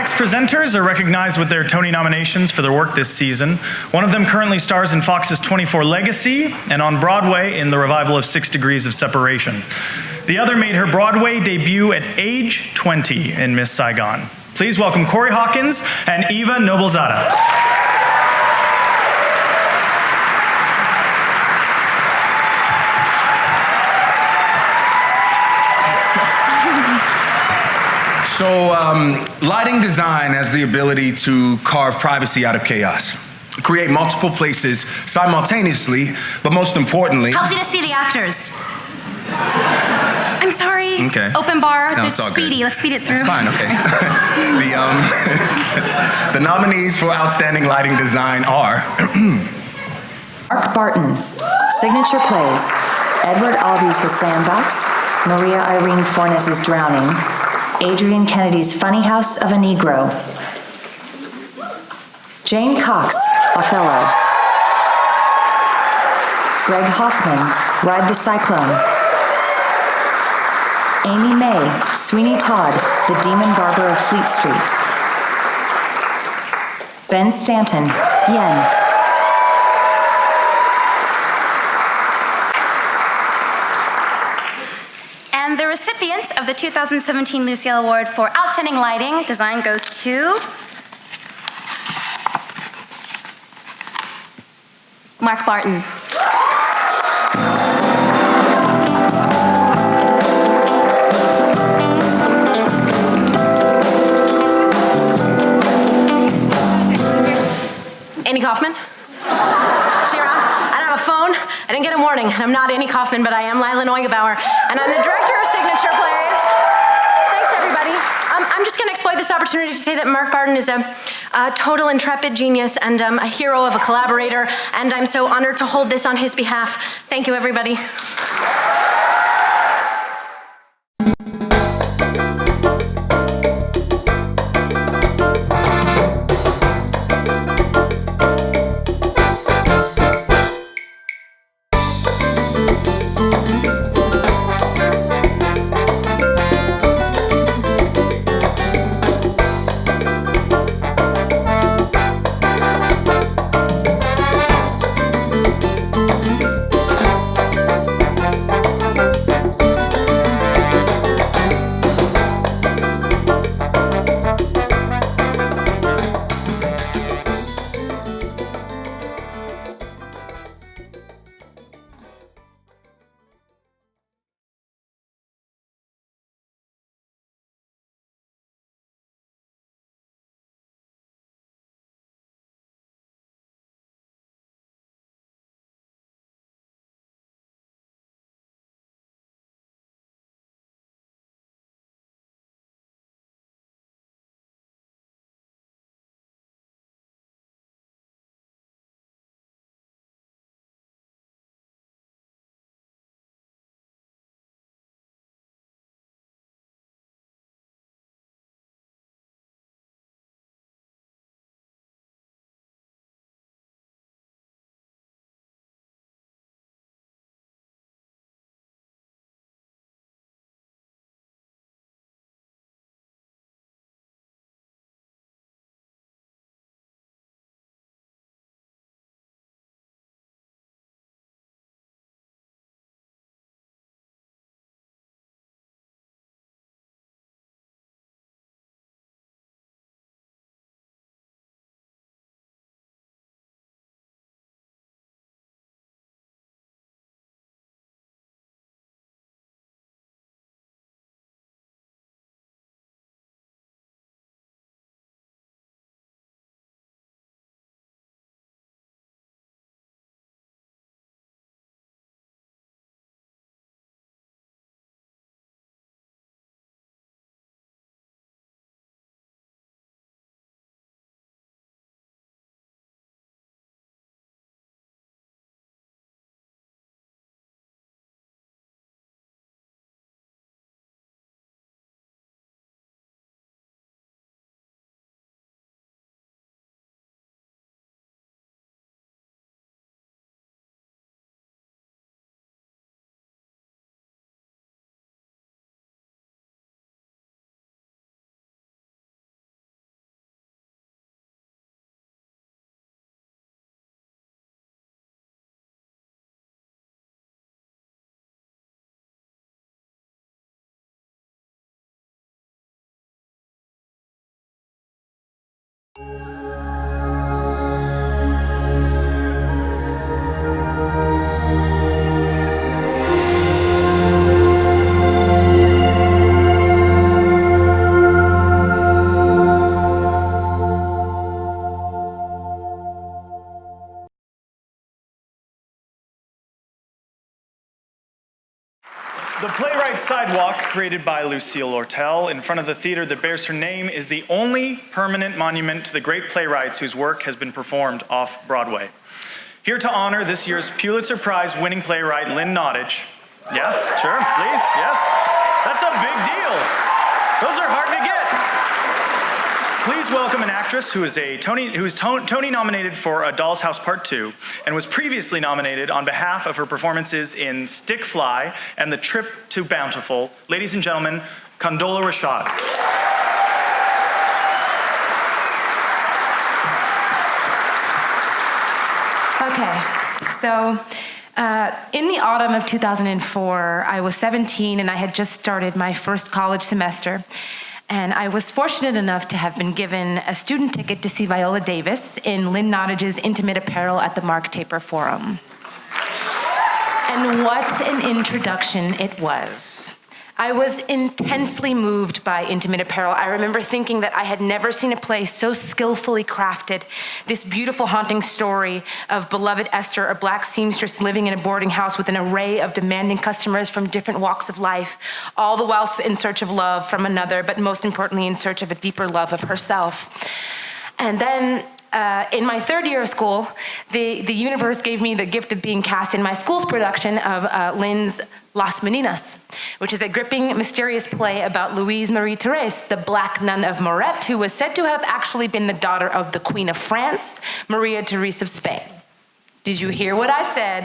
next presenters are recognized with their Tony nominations for their work this season. One of them currently stars in Fox's 24 Legacy and on Broadway in the revival of 6 Degrees of Separation. The other made her Broadway debut at age 20 in Miss Saigon. Please welcome Corey Hawkins and Eva Noblezada. So, lighting design has the ability to carve privacy out of chaos, create multiple places simultaneously, but most importantly... Helps you to see the actors. I'm sorry. Okay. Open bar. No, There's Speedy. Let's speed it through. It's fine, okay. The nominees for Outstanding Lighting Design are... Mark Barton, Signature Plays, Edward Albee's The Sandbox, Maria Irene Fornes' Drowning, Adrian Kennedy's Funny House of a Negro, Jane Cox, Othello, Greg Hoffman, Ride the Cyclone, Amy May, Sweeney Todd, The Demon Barber of Fleet Street, Ben Stanton, Yen, And the recipient of the 2017 Lucille Award for Outstanding Lighting Design goes to Mark Barton. Annie Kaufman? She around? I don't have a phone. I didn't get a warning. And I'm not Annie Kaufman, but I am Lila Neugebauer. And I'm the director of Signature Plays. Thanks, everybody. I'm just going to exploit this opportunity to say that Mark Barton is a total intrepid genius and a hero of a collaborator. And I'm so honored to hold this on his behalf. Thank you, everybody. created by Lucille Lortel in front of the theater that bears her name is the only permanent monument to the great playwrights whose work has been performed off-Broadway. Here to honor this year's Pulitzer Prize winning playwright Lynn Nottage. Yeah, sure, please, yes. That's a big deal. Those are hard to get. Please welcome an actress who is Tony nominated for A Doll's House Part 2 and was previously nominated on behalf of her performances in Stick Fly and The Trip to Bountiful. Ladies and gentlemen, Condola Rashad. Okay, so in the autumn of 2004, I was 17 and I had just started my first college semester. And I was fortunate enough to have been given a student ticket to see Viola Davis in Lynn Nottage's Intimate Apparel at the Mark Taper Forum. And what an introduction it was. I was intensely moved by Intimate Apparel. I remember thinking that I had never seen a play so skillfully crafted. This beautiful, haunting story of beloved Esther, a black seamstress living in a boarding house with an array of demanding customers from different walks of life, all the while in search of love from another, but most importantly in search of a deeper love of herself. And then in my third year of school, the universe gave me the gift of being cast in my school's production of Lynn's Las Meninas, which is a gripping, mysterious play about Louise Marie Therese, the Black Nun of Moret, who was said to have actually been the daughter of the Queen of France, Maria Therese of Spain. Did you hear what I said?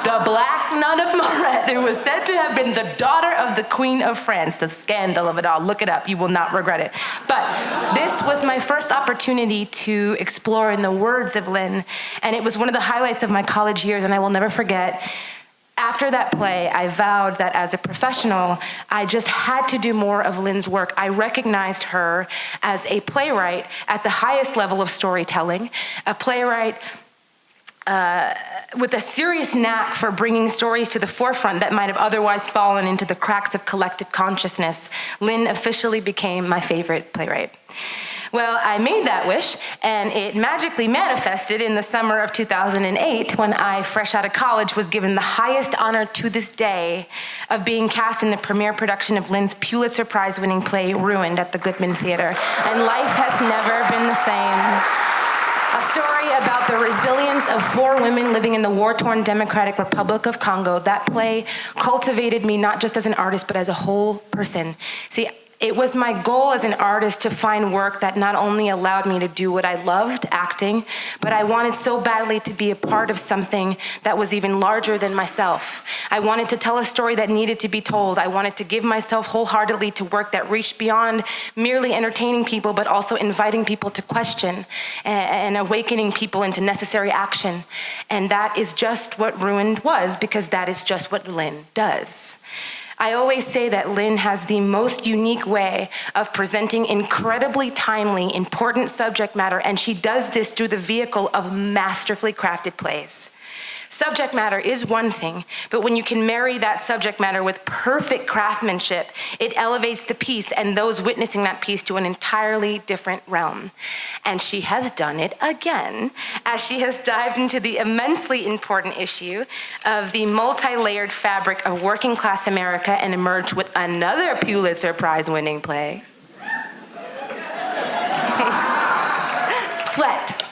The Black Nun of Moret, who was said to have been the daughter of the Queen of France. The scandal of it all. Look it up. You will not regret it. But this was my first opportunity to explore in the words of Lynn, and it was one of the highlights of my college years, and I will never forget. After that play, I vowed that as a professional, I just had to do more of Lynn's work. I recognized her as a playwright at the highest level of storytelling, a playwright with a serious knack for bringing stories to the forefront that might have otherwise fallen into the cracks of collective consciousness. Lynn officially became my favorite playwright. Well, I made that wish, and it magically manifested in the summer of 2008 when I, fresh out of college, was given the highest honor to this day of being cast in the premiere production of Lynn's Pulitzer Prize-winning play, Ruined, at the Goodman Theater. And life has never been the same. A story about the resilience of 4 women living in the war-torn Democratic Republic of Congo. That play cultivated me not just as an artist, but as a whole person. See, it was my goal as an artist to find work that not only allowed me to do what I loved, acting, but I wanted so badly to be a part of something that was even larger than myself. I wanted to tell a story that needed to be told. I wanted to give myself wholeheartedly to work that reached beyond merely entertaining people, but also inviting people to question and awakening people into necessary action. And that is just what Ruined was, because that is just what Lynn does. I always say that Lynn has the most unique way of presenting incredibly timely, important subject matter, and she does this through the vehicle of masterfully crafted plays. Subject matter is one thing, but when you can marry that subject matter with perfect craftsmanship, it elevates the piece and those witnessing that piece to an entirely different realm. And she has done it again, as she has dived into the immensely important issue of the multi-layered fabric of working-class America and emerged with another Pulitzer Prize-winning play. Sweat.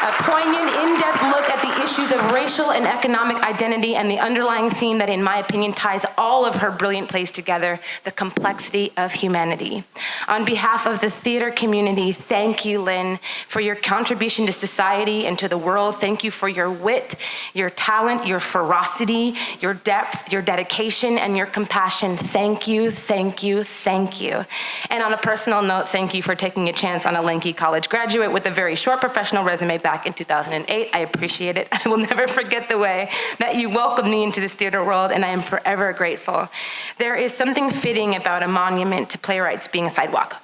A poignant, in-depth look at the issues of racial and economic identity and the underlying theme that, in my opinion, ties all of her brilliant plays together, the complexity of humanity. On behalf of the theater community, thank you, Lynn, for your contribution to society and to the world. Thank you for your wit, your talent, your ferocity, your depth, your dedication, and your compassion. Thank you, thank you, thank you. And on a personal note, thank you for taking a chance on a lanky college graduate with a very short professional resume back in 2008. I appreciate it. I will never forget the way that you welcomed me into this theater world, and I am forever grateful. There is something fitting about a monument to playwrights being a sidewalk.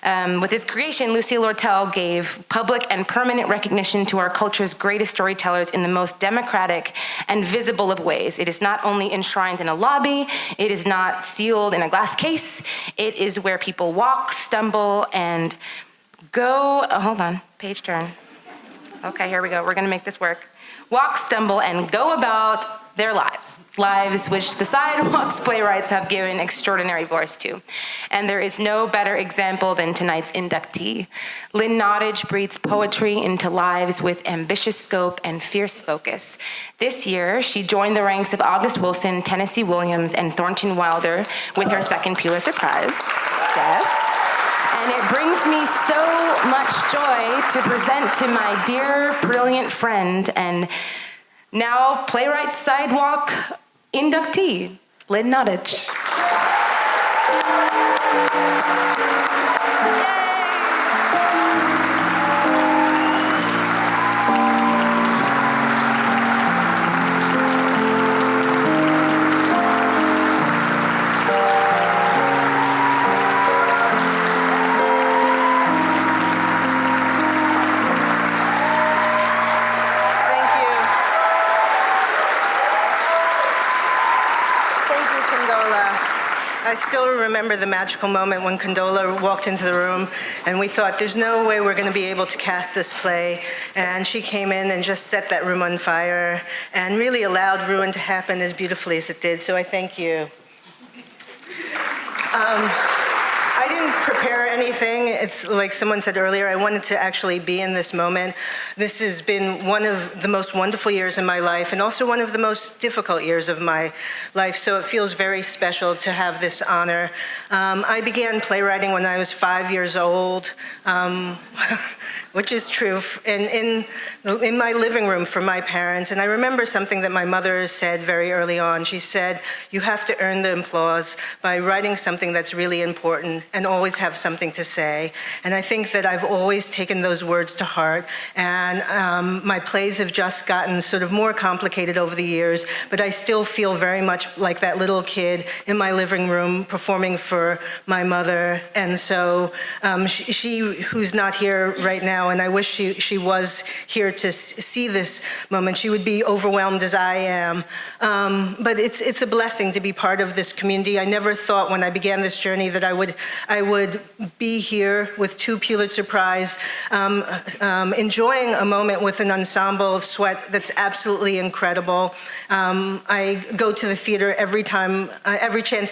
With its creation, Lucille Lortel gave public and permanent recognition to our culture's greatest storytellers in the most democratic and visible of ways. It is not only enshrined in a lobby, it is not sealed in a glass case, it is where people walk, stumble, and go, hold on, page turn. Okay, here we go, we're gonna make this work. Walk, stumble, and go about their lives which the Sidewalk's playwrights have given extraordinary voice to. And there is no better example than tonight's inductee. Lynn Nottage breathes poetry into lives with ambitious scope and fierce focus. This year, she joined the ranks of August Wilson, Tennessee Williams, and Thornton Wilder with her second Pulitzer Prize. Yes. And it brings me so much joy to present to my dear, brilliant friend and now Playwrights Sidewalk inductee, Lynn Nottage. I still remember the magical moment when Condola walked into the room and we thought, there's no way we're going to be able to cast this play. And she came in and just set that room on fire and really allowed ruin to happen as beautifully as it did. So I thank you. I didn't prepare anything. It's like someone said earlier, I wanted to actually be in this moment. This has been one of the most wonderful years in my life and also one of the most difficult years of my life, so it feels very special to have this honor. I began playwriting when I was 5 years old, which is true, in my living room for my parents. And I remember something that my mother said very early on. She said, you have to earn the applause by writing something that's really important and always have something to say. And I think that I've always taken those words to heart. And my plays have just gotten sort of more complicated over the years, but I still feel very much like that little kid in my living room performing for my mother. And so she who's not here right now, and I wish she was here to see this moment. She would be overwhelmed as I am. But it's a blessing to be part of this community. I never thought when I began this journey that I would be here with 2 Pulitzer Prize, enjoying a moment with an ensemble of Sweat that's absolutely incredible. I go to the theater every chance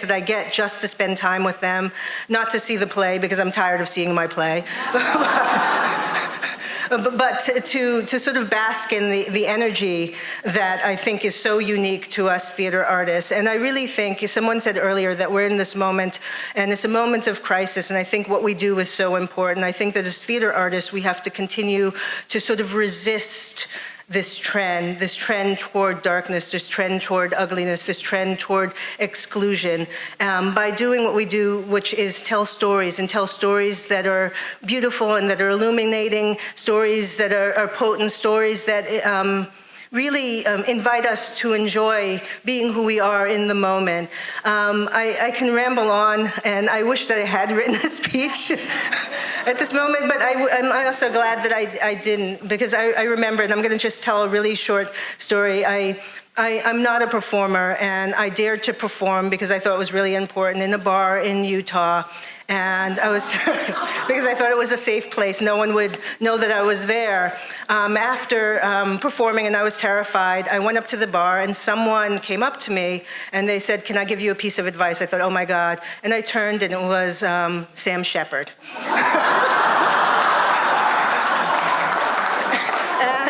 that I get just to spend time with them, not to see the play because I'm tired of seeing my play. But to sort of bask in the energy that I think is so unique to us theater artists. And I really think, someone said earlier that we're in this moment, and it's a moment of crisis, and I think what we do is so important. I think that as theater artists, we have to continue to sort of resist this trend toward darkness, this trend toward ugliness, this trend toward exclusion, by doing what we do, which is tell stories that are beautiful and that are illuminating, stories that are potent, stories that really invite us to enjoy being who we are in the moment. I can ramble on, and I wish that I had written a speech at this moment, but I'm also glad that I didn't, because I remember, and I'm going to just tell a really short story. I'm not a performer, and I dared to perform because I thought it was really important in a bar in Utah. And I was, because I thought it was a safe place, no one would know that I was there. After performing, and I was terrified, I went up to the bar and someone came up to me and they said, can I give you a piece of advice? I thought, oh my God. And I turned and it was Sam Shepard.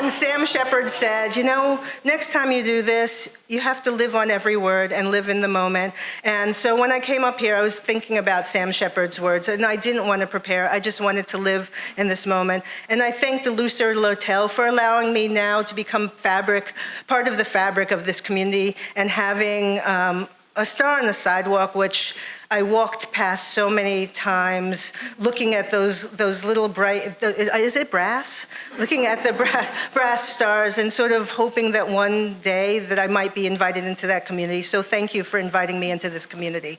And Sam Shepard said, you know, next time you do this, you have to live on every word and live in the moment. And so when I came up here, I was thinking about Sam Shepard's words, and I didn't want to prepare. I just wanted to live in this moment. And I thank the Lucille Lortel for allowing me now to become part of the fabric of this community, and having a star on the sidewalk, which I walked past so many times, looking at those little bright, is it brass? Looking at the brass stars and sort of hoping that one day that I might be invited into that community. So thank you for inviting me into this community.